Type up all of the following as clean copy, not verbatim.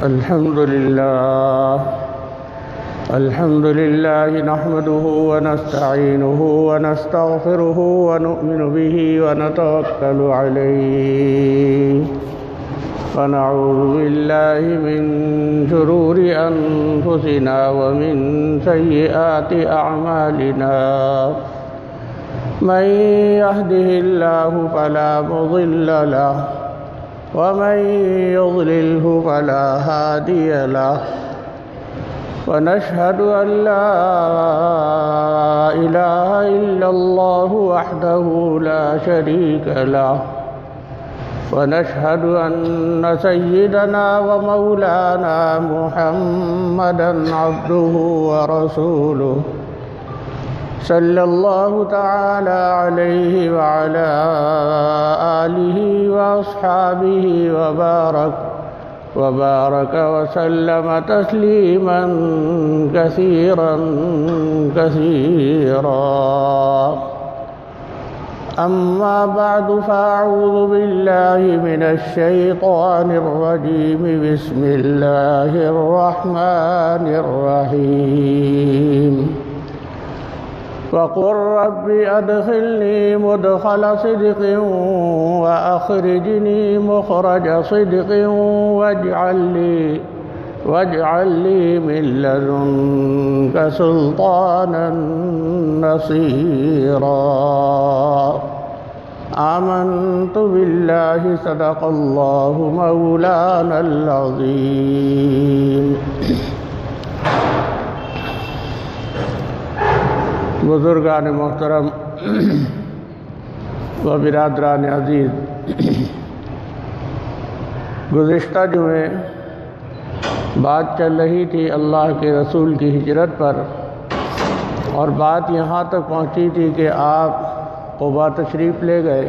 الحمد لله نحمده ونستعينه ونستغفره ونؤمن به ونتوكل عليه ونعوذ بالله من شرور أنفسنا ومن سيئات أعمالنا من يهده الله فلا مضل له ومن يضلله فلا هادي له ونشهد أن لا إله إلا الله وحده لا شريك له ونشهد أن سيدنا ومولانا محمدًا عبده ورسوله صلى الله تعالى عليه وعلى آله وأصحابه وبارك وسلم تسليما كثيرا أما بعد فأعوذ بالله من الشيطان الرجيم بسم الله الرحمن الرحيم وقل رب أدخلني مدخل صدق وأخرجني مخرج صدق واجعل لي من لدنك سلطانا نصيرا آمنت بالله صدق الله مولانا العظيم۔ بزرگان محترم و برادران عزیز، گزشتہ جمعے بات چل رہی تھی اللہ کے رسول کی ہجرت پر، اور بات یہاں تک پہنچی تھی کہ آپ قباء تشریف لے گئے،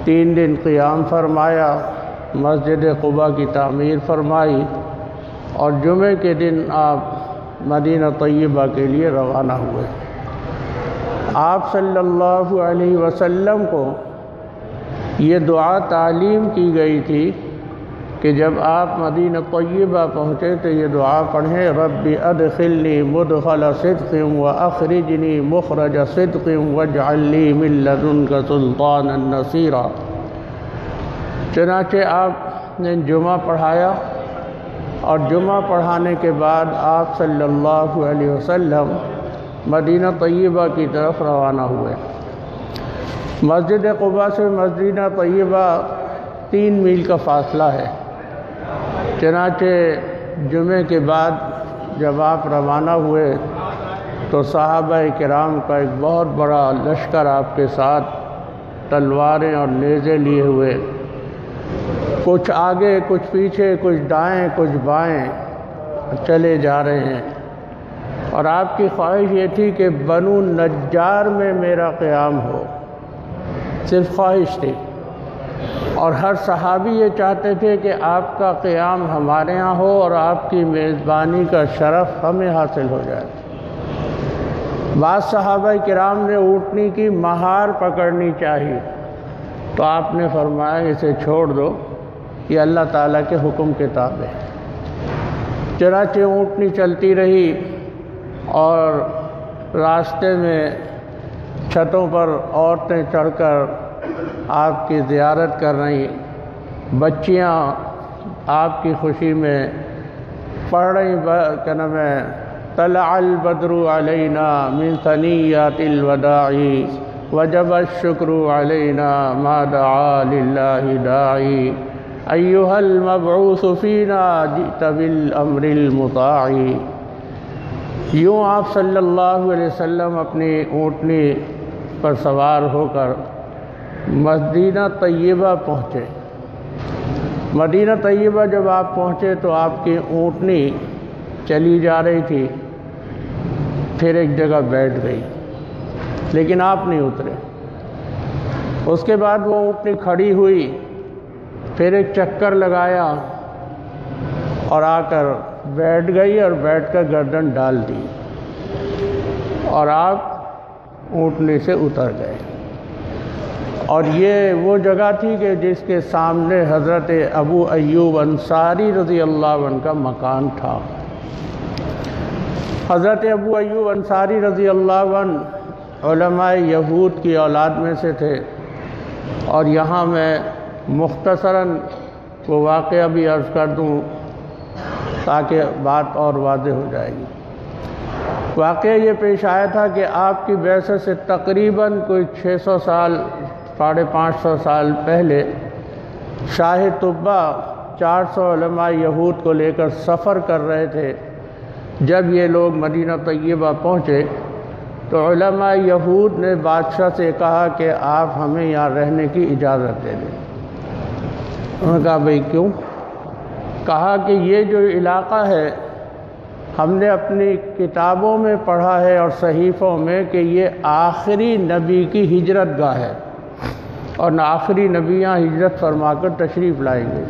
3 دن قیام فرمایا، مسجد قباء کی تعمیر فرمائی، اور جمعے کے دن آپ مدینہ طیبہ کے لیے روانہ ہوئے۔ آپ صلی اللہ علیہ وسلم کو یہ دعا تعلیم کی گئی تھی کہ جب آپ مدینہ طیبہ پہنچے تو یہ دعا پڑھیں، رب ادخلنی مدخل صدق واخرجنی مخرج صدق واجعل لی من لدنک سلطانا نصیرا۔ چنانچہ آپ نے جمعہ پڑھایا، اور جمعہ پڑھانے کے بعد آپ صلی اللہ علیہ وسلم مدینہ طیبہ کی طرف روانہ ہوئے۔ مسجد قباء سے مدینہ طیبہ 3 میل کا فاصلہ ہے۔ چنانچہ جمعے کے بعد جب آپ روانہ ہوئے تو صحابہ کرام کا ایک بہت بڑا لشکر آپ کے ساتھ تلواریں اور نیزے لیے ہوئے، کچھ آگے کچھ پیچھے، کچھ دائیں کچھ بائیں چلے جا رہے ہیں، اور آپ کی خواہش یہ تھی کہ بنو نجار میں میرا قیام ہو، صرف خواہش تھی، اور ہر صحابی یہ چاہتے تھے کہ آپ کا قیام ہمارے ہاں ہو اور آپ کی میزبانی کا شرف ہمیں حاصل ہو جائے۔ بعض صحابہ کرام نے اونٹنی کی مہار پکڑنی چاہی تو آپ نے فرمایا اسے چھوڑ دو، یہ اللہ تعالیٰ کے حکم کے تابع ہے۔ چنانچہ اونٹنی چلتی رہی، اور راستے میں چھتوں پر عورتیں چڑھ کر آپ کی زیارت کر رہی، بچیاں آپ کی خوشی میں پڑھ رہی کیا نام ہے، طلع البدر علینا من ثنیات الوداع وجب الشکر علینا ما دعا للہ داعی ایہا المبعوث فینا جئت بالامر المطاع۔ یوں آپ صلی اللہ علیہ وسلم اپنی اونٹنی پر سوار ہو کر مدینہ طیبہ پہنچے۔ مدینہ طیبہ جب آپ پہنچے تو آپ کی اونٹنی چلی جا رہی تھی، پھر ایک جگہ بیٹھ گئی، لیکن آپ نہیں اترے۔ اس کے بعد وہ اونٹنی کھڑی ہوئی، پھر ایک چکر لگایا اور آ کر بیٹھ گئی، اور بیٹھ کر گردن ڈال دی، اور آپ اونٹنی سے اتر گئے۔ اور یہ وہ جگہ تھی کہ جس کے سامنے حضرت ابو ایوب انصاری رضی اللہ عنہ کا مکان تھا۔ حضرت ابو ایوب انصاری رضی اللہ عنہ علماء یہود کی اولاد میں سے تھے، اور یہاں میں مختصراً وہ واقعہ بھی عرض کر دوں تاکہ بات اور واضح ہو جائے گی۔ واقعہ یہ پیش آیا تھا کہ آپ کی بعثت سے تقریباً کوئی 600 سال 550 سال پہلے شاہ طبہ 400 علماء یہود کو لے کر سفر کر رہے تھے۔ جب یہ لوگ مدینہ طیبہ پہنچے تو علماء یہود نے بادشاہ سے کہا کہ آپ ہمیں یہاں رہنے کی اجازت دے دیں۔ انہوں نے کہا بھئی کیوں؟ کہا کہ یہ جو علاقہ ہے ہم نے اپنی کتابوں میں پڑھا ہے اور صحیفوں میں کہ یہ آخری نبی کی ہجرت گاہ ہے، اور آخری نبی یہاں ہجرت فرما کر تشریف لائیں گے۔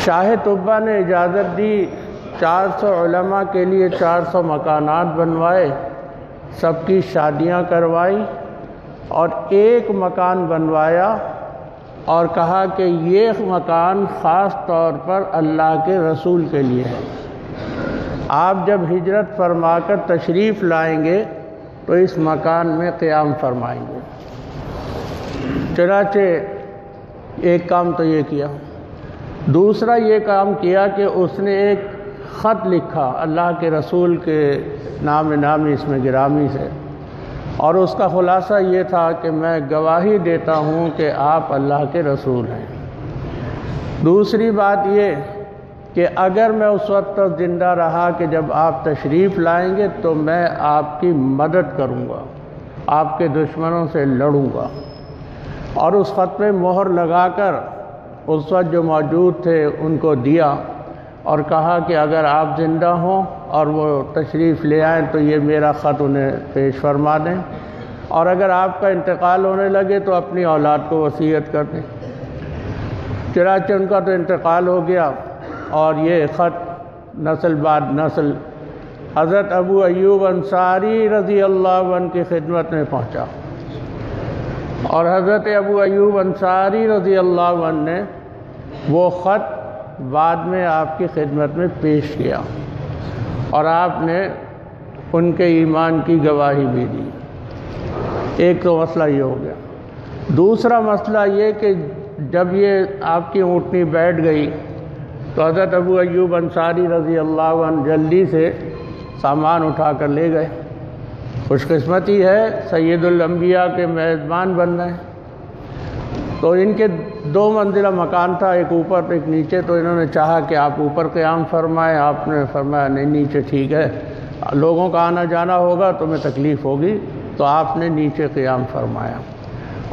شاہ طبہ نے اجازت دی، 400 علماء کے لیے 400 مکانات بنوائے، سب کی شادیاں کروائی، اور ایک مکان بنوایا اور کہا کہ یہ مکان خاص طور پر اللہ کے رسول کے لیے ہے، آپ جب ہجرت فرما کر تشریف لائیں گے تو اس مکان میں قیام فرمائیں گے۔ چنانچہ ایک کام تو یہ کیا، دوسرا یہ کام کیا کہ اس نے ایک خط لکھا اللہ کے رسول کے نام نامی اس میں گرامی سے، اور اس کا خلاصہ یہ تھا کہ میں گواہی دیتا ہوں کہ آپ اللہ کے رسول ہیں۔ دوسری بات یہ کہ اگر میں اس وقت تک زندہ رہا کہ جب آپ تشریف لائیں گے تو میں آپ کی مدد کروں گا، آپ کے دشمنوں سے لڑوں گا۔ اور اس خط پہ مہر لگا کر اس وقت جو موجود تھے ان کو دیا، اور کہا کہ اگر آپ زندہ ہوں اور وہ تشریف لے آئیں تو یہ میرا خط انہیں پیش فرما دیں، اور اگر آپ کا انتقال ہونے لگے تو اپنی اولاد کو وصیت کر دیں۔ چنانچہ ان کا تو انتقال ہو گیا، اور یہ خط نسل بعد نسل حضرت ابو ایوب انصاری رضی اللہ عنہ کی خدمت میں پہنچا، اور حضرت ابو ایوب انصاری رضی اللہ عنہ نے وہ خط بعد میں آپ کی خدمت میں پیش کیا، اور آپ نے ان کے ایمان کی گواہی بھی دی۔ ایک تو مسئلہ یہ ہو گیا۔ دوسرا مسئلہ یہ کہ جب یہ آپ کی اونٹنی بیٹھ گئی تو حضرت ابو ایوب انصاری رضی اللہ عنہ جلدی سے سامان اٹھا کر لے گئے۔ خوش قسمتی ہے سید الانبیاء کے میزبان بن رہے ہیں۔ تو ان کے 2 منزلہ مکان تھا، ایک اوپر ایک نیچے، تو انہوں نے چاہا کہ آپ اوپر قیام فرمائیں۔ آپ نے فرمایا نہیں، نیچے ٹھیک ہے، لوگوں کا آنا جانا ہوگا تو میں تکلیف ہوگی، تو آپ نے نیچے قیام فرمایا،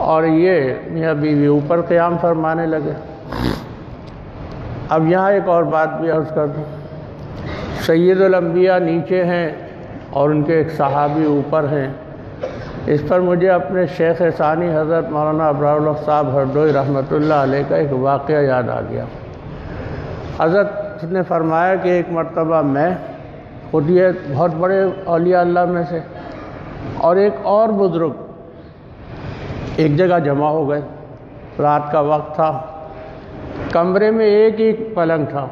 اور یہ میاں بیوی اوپر قیام فرمانے لگے۔ اب یہاں ایک اور بات بھی عرض کر دوں، سید الانبیاء نیچے ہیں اور ان کے ایک صحابی اوپر ہیں۔ اس پر مجھے اپنے شیخ ثانی حضرت مولانا ابرار الحق صاحب ہردوئی رحمۃ اللہ علیہ کا ایک واقعہ یاد آ گیا۔ حضرت نے فرمایا کہ ایک مرتبہ میں خود یہ بہت بڑے اولیاء اللہ میں سے اور ایک اور بزرگ ایک جگہ جمع ہو گئے، رات کا وقت تھا، کمرے میں ایک ہی پلنگ تھا،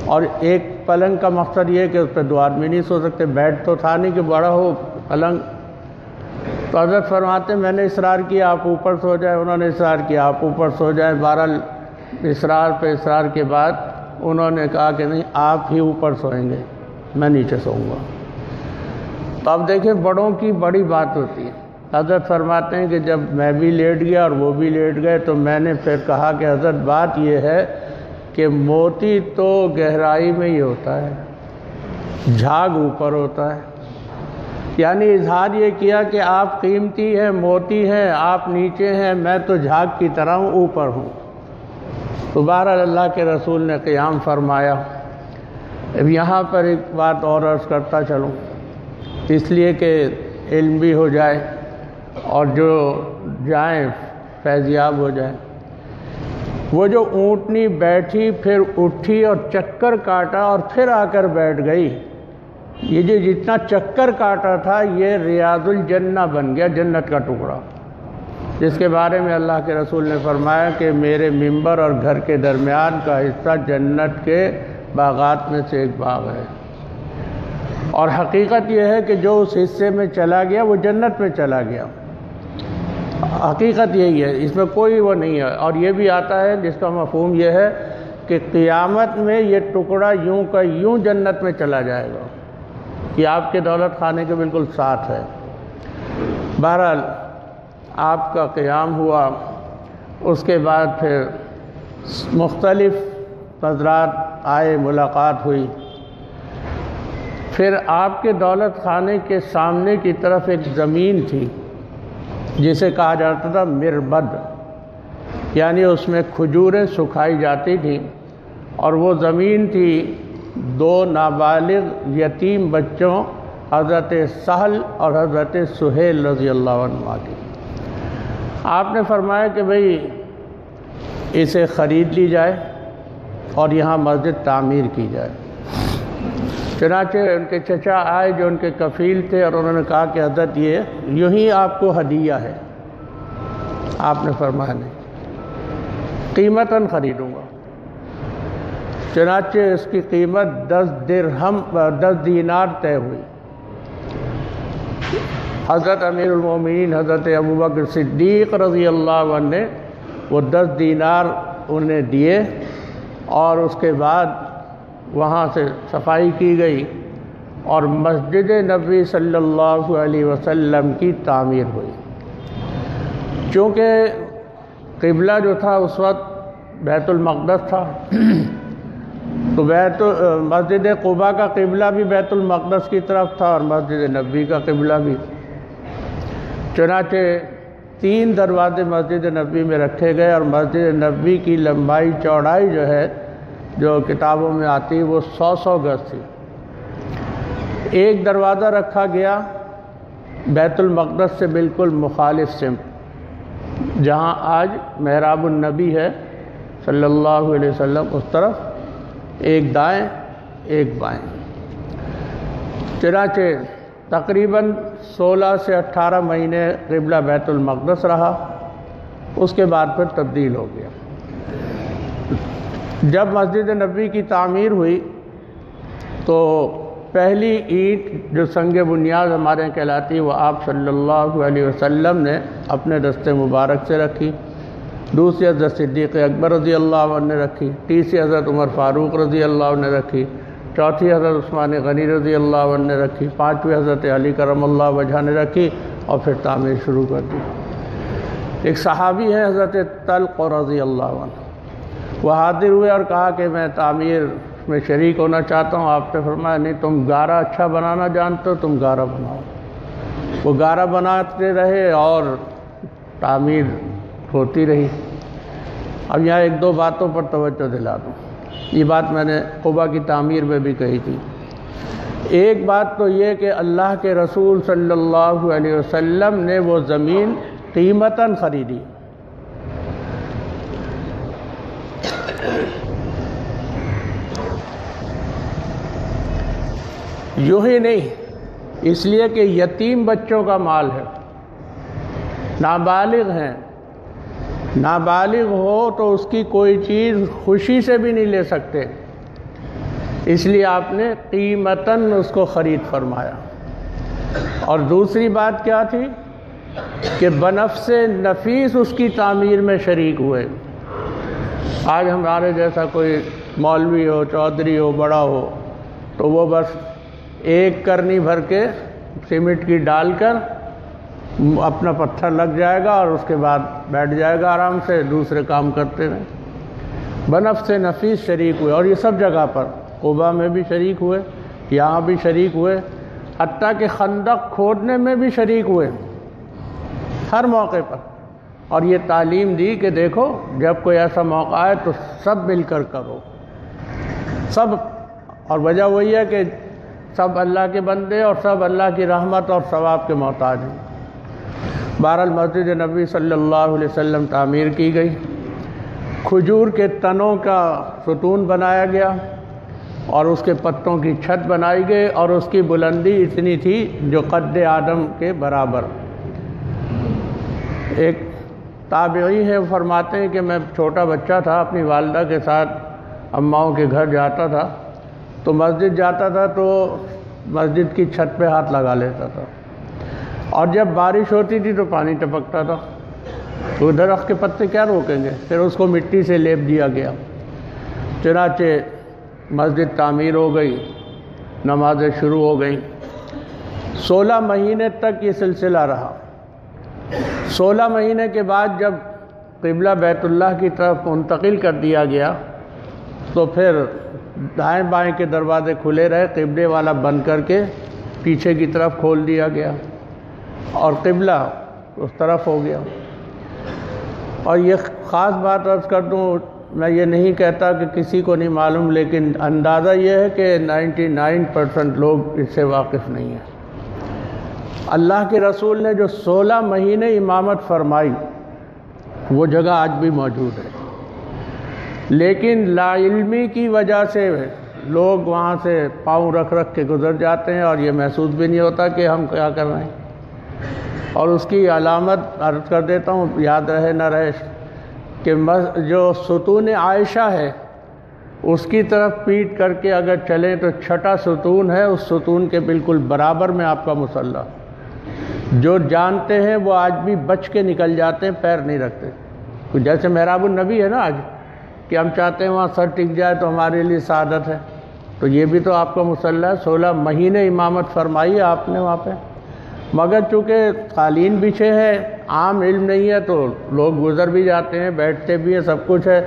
اور ایک پلنگ کا مقصد یہ کہ اس پہ 2 آدمی نہیں سو سکتے، بیڈ تو تھا نہیں کہ بڑا ہو پلنگ۔ تو حضرت فرماتے میں نے اصرار کیا آپ اوپر سو جائیں، انہوں نے اصرار کیا آپ اوپر سو جائیں، بہرحال اصرار پہ اصرار کے بعد انہوں نے کہا کہ نہیں آپ ہی اوپر سوئیں گے، میں نیچے سوؤں گا۔ تو اب دیکھیں بڑوں کی بڑی بات ہوتی ہے۔ حضرت فرماتے ہیں کہ جب میں بھی لیٹ گیا اور وہ بھی لیٹ گئے تو میں نے پھر کہا کہ حضرت بات یہ ہے کہ موتی تو گہرائی میں ہی ہوتا ہے، جھاگ اوپر ہوتا ہے۔ یعنی اظہار یہ کیا کہ آپ قیمتی ہیں، موتی ہیں، آپ نیچے ہیں، میں تو جھاگ کی طرح ہوں، اوپر ہوں۔ تو بہرحال اللہ کے رسول نے قیام فرمایا۔ اب یہاں پر ایک بات اور عرض کرتا چلوں، اس لیے کہ علم بھی ہو جائے اور جو جائیں فیضیاب ہو جائے۔ وہ جو اونٹنی بیٹھی پھر اٹھی اور چکر کاٹا اور پھر آ کر بیٹھ گئی، یہ جو جتنا چکر کاٹا تھا یہ ریاض الجنہ بن گیا، جنت کا ٹکڑا۔ جس کے بارے میں اللہ کے رسول نے فرمایا کہ میرے ممبر اور گھر کے درمیان کا حصہ جنت کے باغات میں سے ایک باغ ہے، اور حقیقت یہ ہے کہ جو اس حصے میں چلا گیا وہ جنت میں چلا گیا، حقیقت یہی ہے، اس میں کوئی وہ نہیں ہے۔ اور یہ بھی آتا ہے جس کا مفہوم یہ ہے کہ قیامت میں یہ ٹکڑا یوں کا یوں جنت میں چلا جائے گا کہ آپ کے دولت خانے کے بالکل ساتھ ہے۔ بہرحال آپ کا قیام ہوا، اس کے بعد پھر مختلف حضرات آئے، ملاقات ہوئی، پھر آپ کے دولت خانے کے سامنے کی طرف ایک زمین تھی جسے کہا جاتا تھا مربد، یعنی اس میں کھجوریں سکھائی جاتی تھیں، اور وہ زمین تھی دو نابالغ یتیم بچوں حضرت سہل اور حضرت سہیل رضی اللہ عنہ کی۔ آپ نے فرمایا کہ بھئی اسے خرید لی جائے اور یہاں مسجد تعمیر کی جائے۔ چنانچہ ان کے چچا آئے جو ان کے کفیل تھے، اور انہوں نے کہا کہ حضرت یہ یوں ہی آپ کو ہدیہ ہے۔ آپ نے فرمایا نہیں، قیمتاً خریدوں گا۔ چنانچہ اس کی قیمت 10 دینار طے ہوئی۔ حضرت امیر المومنین حضرت ابوبکر صدیق رضی اللہ عنہ نے وہ 10 دینار انہیں دیے، اور اس کے بعد وہاں سے صفائی کی گئی اور مسجد نبوی صلی اللہ علیہ وسلم کی تعمیر ہوئی۔ چونکہ قبلہ جو تھا اس وقت بیت المقدس تھا، تو مسجد قباء کا قبلہ بھی بیت المقدس کی طرف تھا اور مسجد نبوی کا قبلہ بھی۔ چنانچہ 3 دروازے مسجد نبوی میں رکھے گئے، اور مسجد نبوی کی لمبائی چوڑائی جو ہے، جو کتابوں میں آتی وہ 100 گز تھی۔ ایک دروازہ رکھا گیا بیت المقدس سے بالکل مخالف سمت، جہاں آج محراب النبی ہے صلی اللہ علیہ وسلم، اس طرف ایک دائیں ایک بائیں۔ چنانچہ تقریباً 16 سے 18 مہینے قبلہ بیت المقدس رہا، اس کے بعد پھر تبدیل ہو گیا۔ جب مسجد نبوی کی تعمیر ہوئی تو پہلی اینٹ جو سنگ بنیاد ہمارے یہاں کہلاتی ہے وہ آپ صلی اللہ علیہ وسلم نے اپنے دست مبارک سے رکھی، دوسری حضرت صدیق اکبر رضی اللہ عنہ نے رکھی، تیسری حضرت عمر فاروق رضی اللہ عنہ نے رکھی، چوتھی حضرت عثمان غنی رضی اللہ عنہ نے رکھی، پانچویں حضرت علی کرم اللہ وجہ نے رکھی، اور پھر تعمیر شروع کر دی۔ ایک صحابی ہے حضرت طلق رضی اللہ عنہ، وہ حاضر ہوئے اور کہا کہ میں تعمیر میں شریک ہونا چاہتا ہوں۔ آپ نے فرمایا نہیں، تم گارا اچھا بنانا جانتے ہو، تم گارا بناؤ۔ وہ گارا بناتے رہے اور تعمیر ہوتی رہی۔ اب یہاں 1-2 باتوں پر توجہ دلا دوں، یہ بات میں نے قباء کی تعمیر میں بھی کہی تھی۔ ایک بات تو یہ کہ اللہ کے رسول صلی اللہ علیہ وسلم نے وہ زمین قیمتاً خریدی، یوں ہی نہیں، اس لیے کہ یتیم بچوں کا مال ہے، نابالغ ہیں، نابالغ ہو تو اس کی کوئی چیز خوشی سے بھی نہیں لے سکتے، اس لیے آپ نے قیمتاً اس کو خرید فرمایا۔ اور دوسری بات کیا تھی کہ بنفس نفیس اس کی تعمیر میں شریک ہوئے۔ آج ہمارے جیسا کوئی مولوی ہو، چودھری ہو، بڑا ہو، تو وہ بس ایک کرنی بھر کے سیمنٹ کی ڈال کر اپنا پتھر لگ جائے گا اور اس کے بعد بیٹھ جائے گا آرام سے، دوسرے کام کرتے رہیں۔ بنفس نفیس شریک ہوئے، اور یہ سب جگہ پر، قباء میں بھی شریک ہوئے، یہاں بھی شریک ہوئے، حتیٰ کہ خندق کھودنے میں بھی شریک ہوئے، ہر موقع پر۔ اور یہ تعلیم دی کہ دیکھو جب کوئی ایسا موقع آئے تو سب مل کر کرو، سب۔ اور وجہ وہی ہے کہ سب اللہ کے بندے اور سب اللہ کی رحمت اور ثواب کے محتاج ہیں۔ بہرحال مسجد نبوی صلی اللہ علیہ وسلم تعمیر کی گئی، کھجور کے تنوں کا ستون بنایا گیا اور اس کے پتوں کی چھت بنائی گئی، اور اس کی بلندی اتنی تھی جو قد آدم کے برابر۔ ایک تابعی ہے، وہ فرماتے ہیں کہ میں چھوٹا بچہ تھا، اپنی والدہ کے ساتھ اماؤں کے گھر جاتا تھا، تو مسجد جاتا تھا تو مسجد کی چھت پہ ہاتھ لگا لیتا تھا، اور جب بارش ہوتی تھی تو پانی ٹپکتا تھا، تو درخت کے پتے کیا روکیں گے، پھر اس کو مٹی سے لیپ دیا گیا۔ چنانچہ مسجد تعمیر ہو گئی، نمازیں شروع ہو گئیں۔ 16 مہینے تک یہ سلسلہ رہا۔ 16 مہینے کے بعد جب قبلہ بیت اللہ کی طرف منتقل کر دیا گیا تو پھر دائیں بائیں کے دروازے کھلے رہے، قبلے والا بند کر کے پیچھے کی طرف کھول دیا گیا اور قبلہ اس طرف ہو گیا۔ اور یہ خاص بات عرض کر دوں، میں یہ نہیں کہتا کہ کسی کو نہیں معلوم، لیکن اندازہ یہ ہے کہ 99% لوگ اس سے واقف نہیں ہیں۔ اللہ کے رسول نے جو 16 مہینے امامت فرمائی وہ جگہ آج بھی موجود ہے، لیکن لا علمی کی وجہ سے لوگ وہاں سے پاؤں رکھ رکھ کے گزر جاتے ہیں اور یہ محسوس بھی نہیں ہوتا کہ ہم کیا کر رہے ہیں۔ اور اس کی علامت عرض کر دیتا ہوں، یاد رہے نہ رہے، کہ جو ستون عائشہ ہے اس کی طرف پیٹ کر کے اگر چلیں تو چھٹا ستون ہے، اس ستون کے بالکل برابر میں آپ کا مصلی۔ جو جانتے ہیں وہ آج بھی بچ کے نکل جاتے ہیں، پیر نہیں رکھتے۔ جیسے محراب النبی ہے نا آج، کہ ہم چاہتے ہیں وہاں سر ٹک جائے تو ہمارے لیے سعادت ہے، تو یہ بھی تو آپ کا مصلی ہے۔ 16 مہینے امامت فرمائی ہے آپ نے وہاں پہ، مگر چونکہ قالین بچھے ہے، عام علم نہیں ہے، تو لوگ گزر بھی جاتے ہیں، بیٹھتے بھی ہیں، سب کچھ ہے،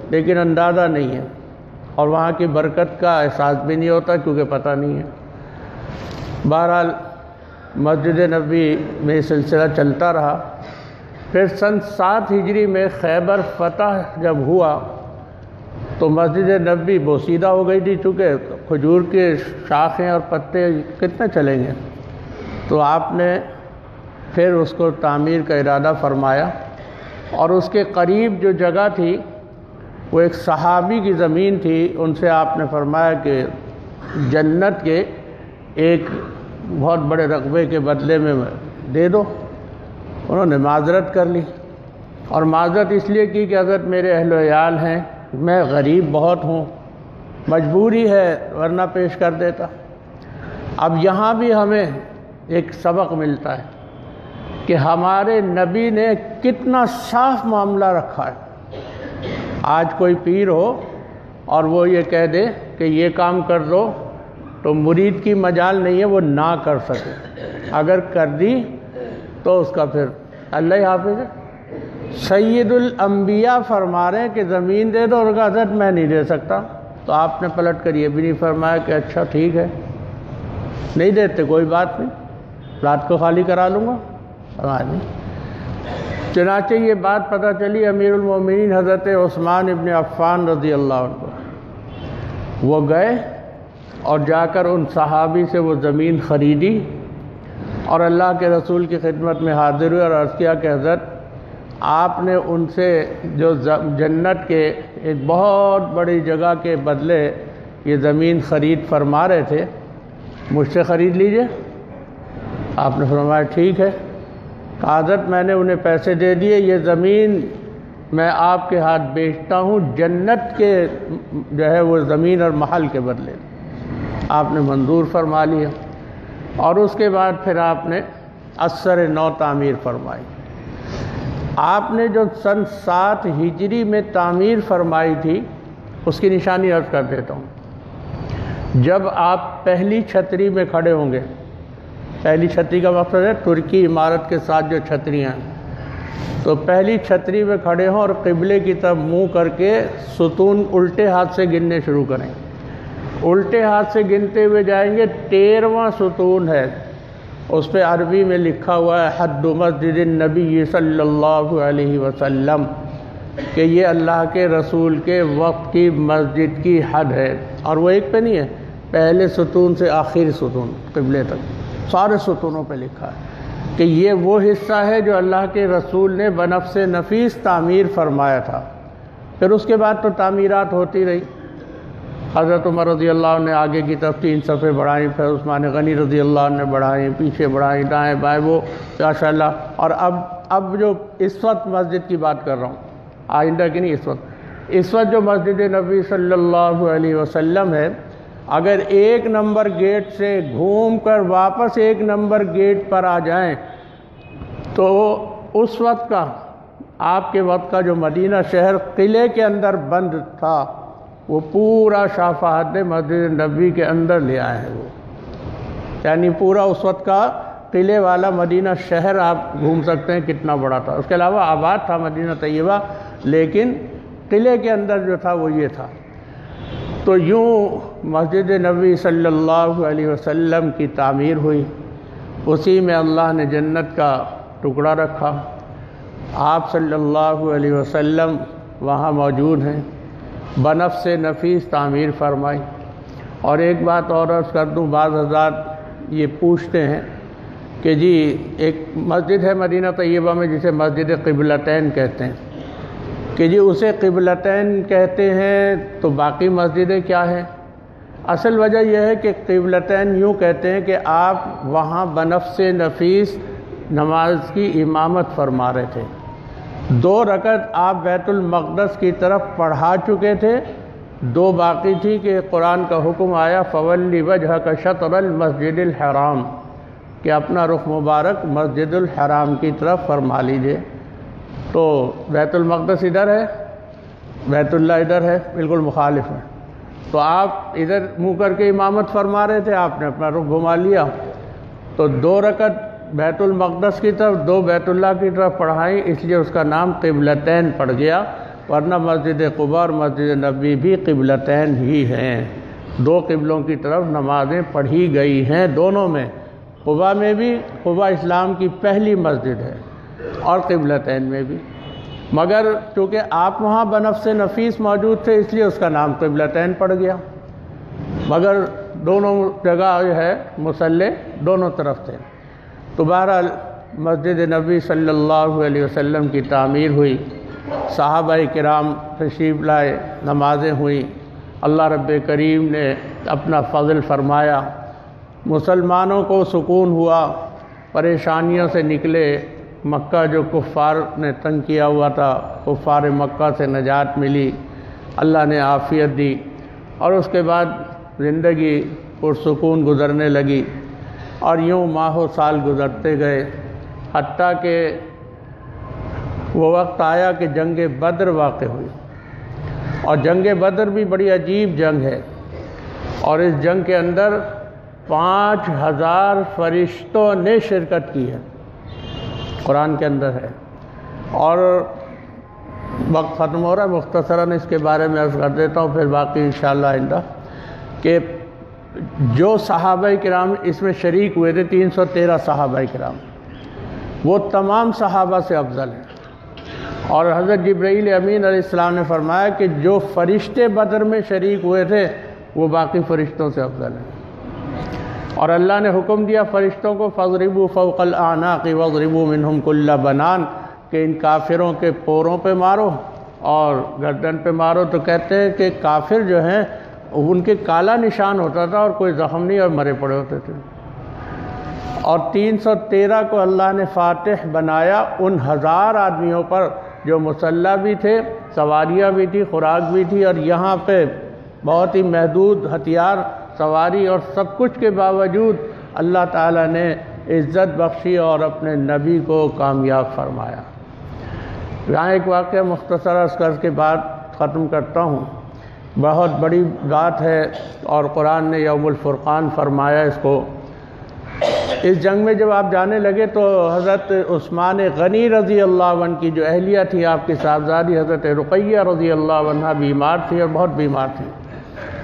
لیکن اندازہ نہیں ہے، اور وہاں کی برکت کا احساس بھی نہیں ہوتا کیونکہ پتہ نہیں ہے۔ بہرحال مسجد نبوی میں سلسلہ چلتا رہا۔ پھر سن 7 ہجری میں خیبر فتح جب ہوا تو مسجد نبوی بوسیدہ ہو گئی تھی، چونکہ کھجور کے شاخیں اور پتے کتنے چلیں گے، تو آپ نے پھر اس کو تعمیر کا ارادہ فرمایا، اور اس کے قریب جو جگہ تھی وہ ایک صحابی کی زمین تھی، ان سے آپ نے فرمایا کہ جنت کے ایک بہت بڑے رقبے کے بدلے میں دے دو۔ انہوں نے معذرت کر لی، اور معذرت اس لیے کی کہ حضرت میرے اہل و عیال ہیں، میں غریب بہت ہوں، مجبوری ہے، ورنہ پیش کر دیتا۔ اب یہاں بھی ہمیں ایک سبق ملتا ہے کہ ہمارے نبی نے کتنا صاف معاملہ رکھا ہے۔ آج کوئی پیر ہو اور وہ یہ کہہ دے کہ یہ کام کر دو تو مرید کی مجال نہیں ہے وہ نہ کر سکے، اگر کر دی تو اس کا پھر اللہ ہی حافظ ہے۔ سید الانبیاء فرما رہے ہیں کہ زمین دے دو، اور کہا حضرت میں نہیں دے سکتا، تو آپ نے پلٹ کر یہ بھی نہیں فرمایا کہ اچھا ٹھیک ہے نہیں دیتے کوئی بات نہیں، رات کو خالی کرا لوں گا، نہیں۔ چنانچہ یہ بات پتہ چلی امیر المومنین حضرت عثمان ابن عفان رضی اللہ عنہ کو، وہ گئے اور جا کر ان صحابی سے وہ زمین خریدی، اور اللہ کے رسول کی خدمت میں حاضر ہوئے اور عرض کیا کہ حضرت آپ نے ان سے جو جنت کے ایک بہت بڑی جگہ کے بدلے یہ زمین خرید فرما رہے تھے، مجھ سے خرید لیجئے۔ آپ نے فرمایا ٹھیک ہے۔ حضرت میں نے انہیں پیسے دے دیے، یہ زمین میں آپ کے ہاتھ بیچتا ہوں جنت کے جو ہے وہ زمین اور محل کے بدلے۔ آپ نے منظور فرما لیا، اور اس کے بعد پھر آپ نے اثر نو تعمیر فرمائی۔ آپ نے جو سن 7 ہجری میں تعمیر فرمائی تھی اس کی نشانی عرض کر دیتا ہوں۔ جب آپ پہلی چھتری میں کھڑے ہوں گے، پہلی چھتری کا مقصد ہے ترکی عمارت کے ساتھ جو چھتریاں ہیں، تو پہلی چھتری میں کھڑے ہوں اور قبلے کی طرف منہ کر کے ستون الٹے ہاتھ سے گننے شروع کریں، الٹے ہاتھ سے گنتے ہوئے جائیں گے، 13واں ستون ہے، اس پہ عربی میں لکھا ہوا ہے حد مسجد النبی صلی اللہ علیہ وسلم، کہ یہ اللہ کے رسول کے وقت کی مسجد کی حد ہے، اور وہ ایک پہ نہیں ہے، پہلے ستون سے آخری ستون قبلے تک سارے ستونوں پہ لکھا ہے کہ یہ وہ حصہ ہے جو اللہ کے رسول نے بنفس نفیس تعمیر فرمایا تھا۔ پھر اس کے بعد تو تعمیرات ہوتی رہی، حضرت عمر رضی اللہ عنہ نے آگے کی طرف 3 صفحے بڑھائیں، پھر عثمان غنی رضی اللہ عنہ نے بڑھائیں، پیچھے بڑھائیں، دائیں بائیں، وہ ماشاءاللہ، اور اب اب جو اس وقت مسجد کی بات کر رہا ہوں، آئندہ کی نہیں، اس وقت جو مسجد نبی صلی اللہ علیہ وسلم ہے، اگر 1 نمبر گیٹ سے گھوم کر واپس 1 نمبر گیٹ پر آ جائیں تو اس وقت کا، آپ کے وقت کا جو مدینہ شہر قلعے کے اندر بند تھا، وہ پورا شاہ فہد نے مسجد نبی کے اندر لے آئے ہیں وہ، یعنی پورا اس وقت کا قلعے والا مدینہ شہر آپ گھوم سکتے ہیں کتنا بڑا تھا۔ اس کے علاوہ آباد تھا مدینہ طیبہ، لیکن قلعے کے اندر جو تھا وہ یہ تھا۔ تو یوں مسجد نبی صلی اللہ علیہ وسلم کی تعمیر ہوئی، اسی میں اللہ نے جنت کا ٹکڑا رکھا، آپ صلی اللہ علیہ وسلم وہاں موجود ہیں، بنفس نفیس تعمیر فرمائی۔ اور ایک بات اور عرض کر دوں، بعض حضرات یہ پوچھتے ہیں کہ جی ایک مسجد ہے مدینہ طیبہ میں جسے مسجد قبلتین کہتے ہیں، کہ جی اسے قبلتین کہتے ہیں تو باقی مسجدیں کیا ہیں؟ اصل وجہ یہ ہے کہ قبلتین یوں کہتے ہیں کہ آپ وہاں بنفس نفیس نماز کی امامت فرما رہے تھے، 2 رکعت آپ بیت المقدس کی طرف پڑھا چکے تھے، 2 باقی تھی کہ قرآن کا حکم آیا فَوَلِّ وَجْهَكَ شَطْرَ الْمَسْجِدِ الْحَرَامِ، کہ اپنا رخ مبارک مسجد الحرام کی طرف فرما لیجئے۔ تو بیت المقدس ادھر ہے، بیت اللہ ادھر ہے، بالکل مخالف ہے، تو آپ ادھر منہ کر کے امامت فرما رہے تھے، آپ نے اپنا رخ گھما لیا، تو 2 رکعت بیت المقدس کی طرف، 2 بیت اللہ کی طرف پڑھائیں، اس لیے اس کا نام قبلتین پڑ گیا، ورنہ مسجد قباء اور مسجد نبی بھی قبلتین ہی ہیں، 2 قبلوں کی طرف نمازیں پڑھی گئی ہیں دونوں میں، قباء میں بھی، قباء اسلام کی پہلی مسجد ہے، اور قبلتین میں بھی، مگر چونکہ آپ وہاں بنفس نفیس موجود تھے اس لیے اس کا نام قبلتین پڑ گیا، مگر دونوں جگہ جو ہے مصلی دونوں طرف تھے۔ تو بہرحال مسجد نبی صلی اللہ علیہ وسلم کی تعمیر ہوئی، صحابہ کرام تشریف لائے، نمازیں ہوئیں، اللہ رب کریم نے اپنا فضل فرمایا، مسلمانوں کو سکون ہوا، پریشانیوں سے نکلے، مکہ جو کفار نے تنگ کیا ہوا تھا، کفار مکہ سے نجات ملی، اللہ نے عافیت دی، اور اس کے بعد زندگی پرسکون گزرنے لگی، اور یوں ماہ و سال گزرتے گئے، حتیٰ کہ وہ وقت آیا کہ جنگ بدر واقع ہوئی، اور جنگ بدر بھی بڑی عجیب جنگ ہے، اور اس جنگ کے اندر 5000 فرشتوں نے شرکت کی ہے، قرآن کے اندر ہے، اور وقت ختم ہو رہا ہے، مختصراً اس کے بارے میں عرض کر دیتا ہوں، پھر باقی انشاءاللہ آئندہ، کہ جو صحابہ کرام اس میں شریک ہوئے تھے، 313 صحابہ کرام، وہ تمام صحابہ سے افضل ہیں، اور حضرت جبرائیل امین علیہ السلام نے فرمایا کہ جو فرشتے بدر میں شریک ہوئے تھے وہ باقی فرشتوں سے افضل ہیں، اور اللہ نے حکم دیا فرشتوں کو فَاضْرِبُوا فَوْقَ الْأَعْنَاقِ وَاضْرِبُوا مِنْهُمْ كُلَّ بَنَانٍ، کہ ان کافروں کے پوروں پہ مارو اور گردن پہ مارو، تو کہتے ہیں کہ کافر جو ہیں ان کے کالا نشان ہوتا تھا اور کوئی زخم نہیں اور مرے پڑے ہوتے تھے، اور 313 کو اللہ نے فاتح بنایا ان 1000 آدمیوں پر جو مسلح بھی تھے، سواریاں بھی تھی، خوراک بھی تھی، اور یہاں پہ بہت ہی محدود ہتھیار، سواری اور سب کچھ کے باوجود اللہ تعالیٰ نے عزت بخشی اور اپنے نبی کو کامیاب فرمایا۔ یہاں ایک واقعہ مختصر عرض کے بعد ختم کرتا ہوں، بہت بڑی بات ہے، اور قرآن نے یوم الفرقان فرمایا اس کو۔ اس جنگ میں جب آپ جانے لگے تو حضرت عثمان غنی رضی اللہ عنہ کی جو اہلیہ تھی، آپ کی صاحبزادی حضرت رقیہ رضی اللہ عنہ بیمار تھی اور بہت بیمار تھی،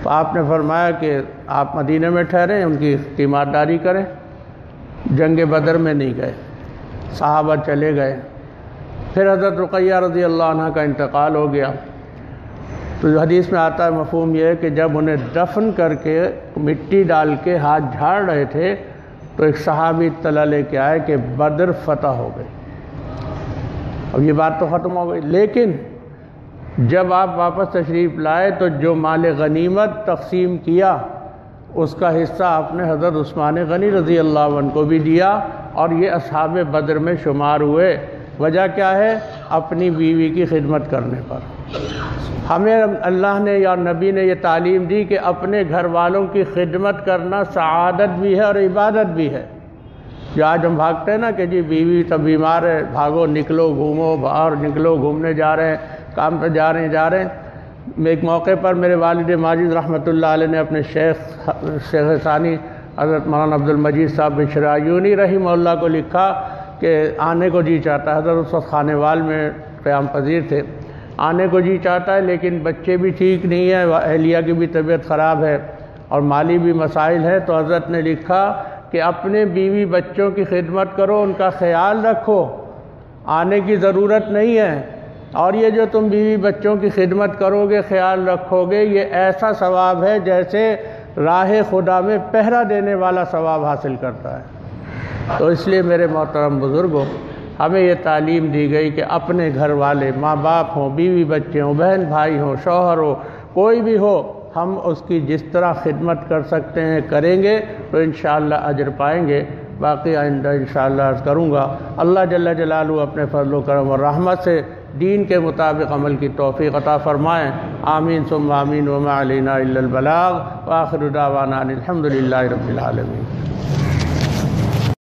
تو آپ نے فرمایا کہ آپ مدینہ میں ٹھہریں، ان کی تیمارداری کریں، جنگ بدر میں نہیں گئے، صحابہ چلے گئے، پھر حضرت رقیہ رضی اللہ عنہ کا انتقال ہو گیا، تو حدیث میں آتا ہے، مفہوم یہ ہے کہ جب انہیں دفن کر کے مٹی ڈال کے ہاتھ جھاڑ رہے تھے تو ایک صحابی اطلاع لے کے آئے کہ بدر فتح ہو گئی۔ اب یہ بات تو ختم ہو گئی، لیکن جب آپ واپس تشریف لائے تو جو مال غنیمت تقسیم کیا اس کا حصہ آپ نے حضرت عثمان غنی رضی اللہ عنہ کو بھی دیا، اور یہ اصحاب بدر میں شمار ہوئے، وجہ کیا ہے؟ اپنی بیوی کی خدمت کرنے پر۔ ہمیں اللہ نے یا نبی نے یہ تعلیم دی کہ اپنے گھر والوں کی خدمت کرنا سعادت بھی ہے اور عبادت بھی ہے۔ جو آج ہم بھاگتے ہیں نا کہ جی بیوی تو بیمار ہے، بھاگو نکلو گھومو، باہر نکلو گھومنے جا رہے ہیں، کام پہ جا رہے ہیں۔ ایک موقع پر میرے والد ماجد رحمۃ اللہ علیہ نے اپنے شیخ ثانی حضرت مولانا عبد المجید صاحب بن شرایونی رحمہ اللہ کو لکھا کہ آنے کو جی چاہتا ہے۔ حضرت اس وقت خانے وال میں قیام پذیر تھے۔ آنے کو جی چاہتا ہے لیکن بچے بھی ٹھیک نہیں ہیں، اہلیہ کی بھی طبیعت خراب ہے اور مالی بھی مسائل ہے، تو حضرت نے لکھا کہ اپنے بیوی بچوں کی خدمت کرو، ان کا خیال رکھو، آنے کی ضرورت نہیں ہے، اور یہ جو تم بیوی بچوں کی خدمت کرو گے، خیال رکھو گے، یہ ایسا ثواب ہے جیسے راہ خدا میں پہرا دینے والا ثواب حاصل کرتا ہے۔ تو اس لیے میرے محترم بزرگوں، ہمیں یہ تعلیم دی گئی کہ اپنے گھر والے، ماں باپ ہوں، بیوی بچے ہوں، بہن بھائی ہوں، شوہر ہو، کوئی بھی ہو، ہم اس کی جس طرح خدمت کر سکتے ہیں کریں گے تو انشاءاللہ اجر پائیں گے۔ باقی آئندہ انشاءاللہ عرض کروں گا۔ اللہ جل جلالہ اپنے فضل و کرم اور رحمت سے دین کے مطابق عمل کی توفیق عطا فرمائیں۔ آمین ثم آمین وما علینا الا البلاغ، وآخر دعوانا ان الحمد للہ رب العالمین۔